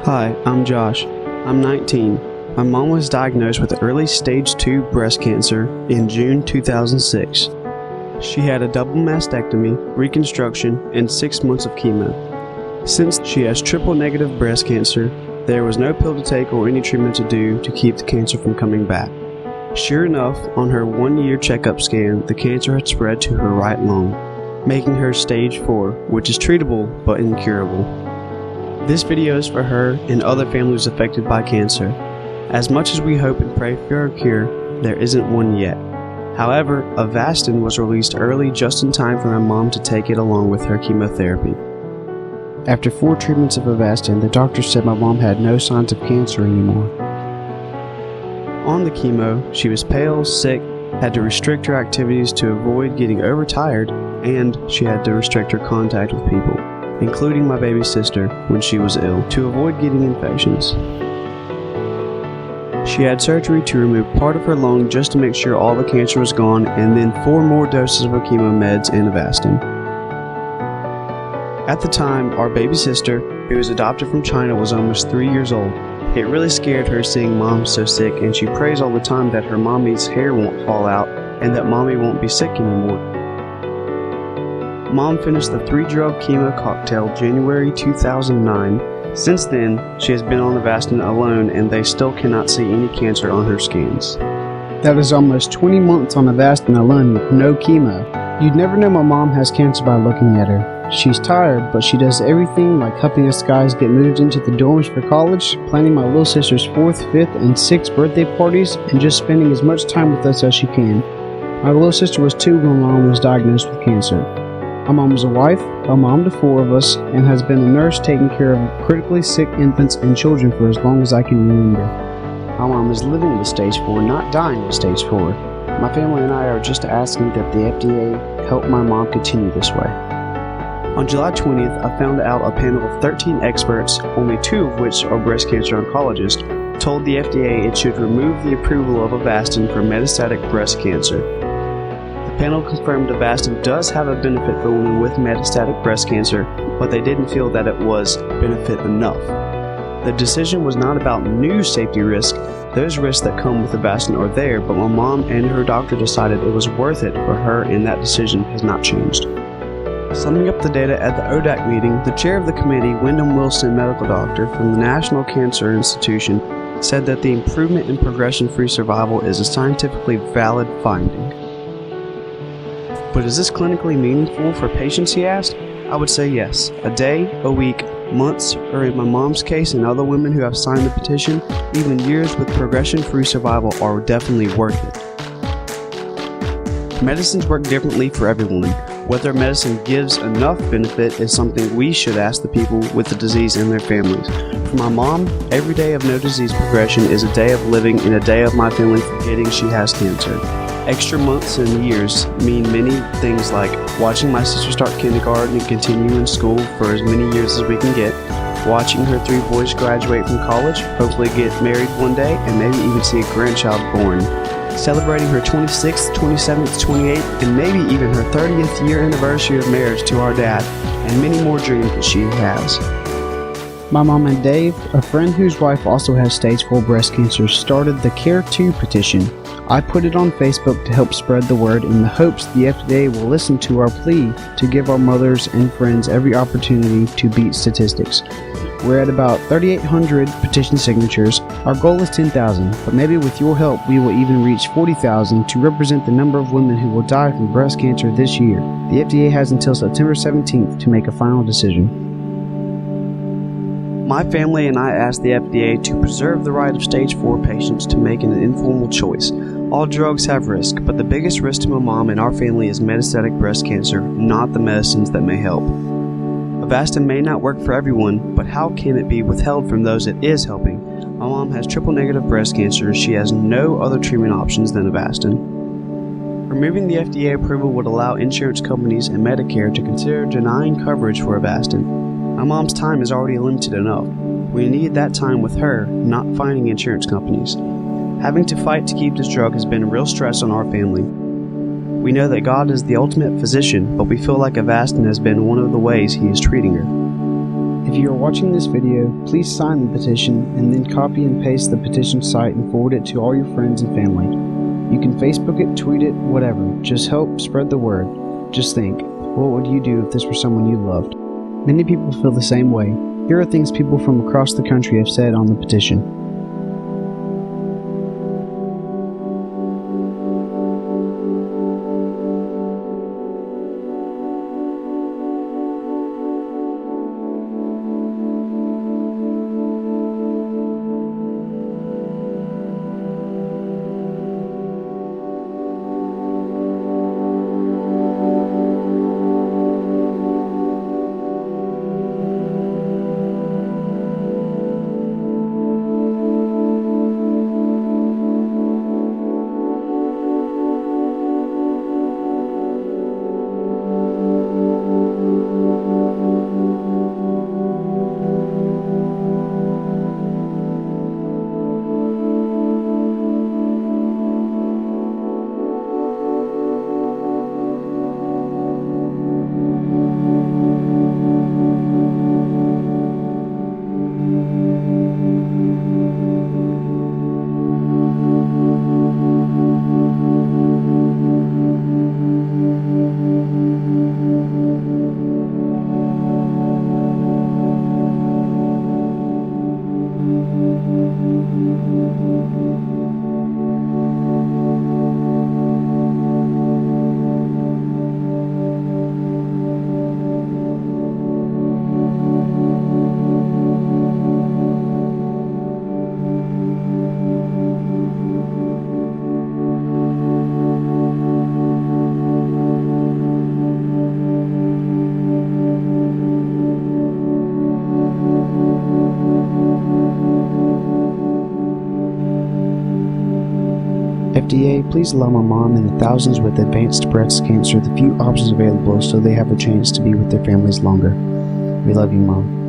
Hi, I'm Josh. I'm 19. My mom was diagnosed with early stage 2 breast cancer in June 2006. She had a double mastectomy, reconstruction, and 6 months of chemo. Since she has triple negative breast cancer, there was no pill to take or any treatment to do to keep the cancer from coming back. Sure enough, on her 1-year checkup scan, the cancer had spread to her right lung, making her stage 4, which is treatable but incurable. This video is for her and other families affected by cancer. As much as we hope and pray for a cure, there isn't one yet. However, Avastin was released early just in time for my mom to take it along with her chemotherapy. After 4 treatments of Avastin, the doctor said my mom had no signs of cancer anymore. On the chemo, she was pale, sick, had to restrict her activities to avoid getting overtired, and she had to restrict her contact with people, including my baby sister when she was ill, to avoid getting infections. She had surgery to remove part of her lung just to make sure all the cancer was gone, and then 4 more doses of her chemo meds and Avastin. At the time, our baby sister, who was adopted from China, was almost 3 years old. It really scared her seeing mom so sick, and she prays all the time that her mommy's hair won't fall out and that mommy won't be sick anymore. Mom finished the 3-drug chemo cocktail January 2009. Since then, she has been on Avastin alone, and they still cannot see any cancer on her scans. That is almost 20 months on Avastin alone with no chemo. You'd never know my mom has cancer by looking at her. She's tired, but she does everything like helping us guys get moved into the dorms for college, planning my little sister's 4th, 5th, and 6th birthday parties, and just spending as much time with us as she can. My little sister was 2 when Mom was diagnosed with cancer. My mom was a wife, a mom to 4 of us, and has been a nurse taking care of critically sick infants and children for as long as I can remember. My mom is living with stage 4, not dying with stage 4. My family and I are just asking that the FDA help my mom continue this way. On July 20th, I found out a panel of 13 experts, only 2 of which are breast cancer oncologists, told the FDA it should remove the approval of Avastin for metastatic breast cancer. The panel confirmed Avastin does have a benefit for women with metastatic breast cancer, but they didn't feel that it was benefit enough. The decision was not about new safety risks. Those risks that come with Avastin are there, but my mom and her doctor decided it was worth it for her, and that decision has not changed. Summing up the data at the ODAC meeting, the chair of the committee, Wyndham Wilson, medical doctor from the National Cancer Institution, said that the improvement in progression-free survival is a scientifically valid finding. But is this clinically meaningful for patients, he asked? I would say yes. A day, a week, months, or in my mom's case and other women who have signed the petition, even years with progression-free survival are definitely worth it. Medicines work differently for everyone. Whether medicine gives enough benefit is something we should ask the people with the disease and their families. For my mom, every day of no disease progression is a day of living and a day of my family forgetting she has cancer. Extra months and years mean many things like watching my sister start kindergarten and continue in school for as many years as we can get, watching her 3 boys graduate from college, hopefully get married one day, and maybe even see a grandchild born. Celebrating her 26th, 27th, 28th, and maybe even her 30th year anniversary of marriage to our dad, and many more dreams that she has. My mom and Dave, a friend whose wife also has stage 4 breast cancer, started the Care2 petition. I put it on Facebook to help spread the word in the hopes the FDA will listen to our plea to give our mothers and friends every opportunity to beat statistics. We're at about 3,800 petition signatures. Our goal is 10,000, but maybe with your help we will even reach 40,000 to represent the number of women who will die from breast cancer this year. The FDA has until September 17th to make a final decision. My family and I asked the FDA to preserve the right of stage 4 patients to make an informal choice. All drugs have risk, but the biggest risk to my mom and our family is metastatic breast cancer, not the medicines that may help. Avastin may not work for everyone, but how can it be withheld from those it is helping? My mom has triple negative breast cancer. She has no other treatment options than Avastin. Removing the FDA approval would allow insurance companies and Medicare to consider denying coverage for Avastin. My mom's time is already limited enough. We need that time with her, not finding insurance companies. Having to fight to keep this drug has been a real stress on our family. We know that God is the ultimate physician, but we feel like Avastin has been one of the ways He is treating her. If you are watching this video, please sign the petition and then copy and paste the petition site and forward it to all your friends and family. You can Facebook it, tweet it, whatever. Just help spread the word. Just think, what would you do if this were someone you loved? Many people feel the same way. Here are things people from across the country have said on the petition. FDA, please allow my mom and the thousands with advanced breast cancer the few options available so they have a chance to be with their families longer. We love you, Mom.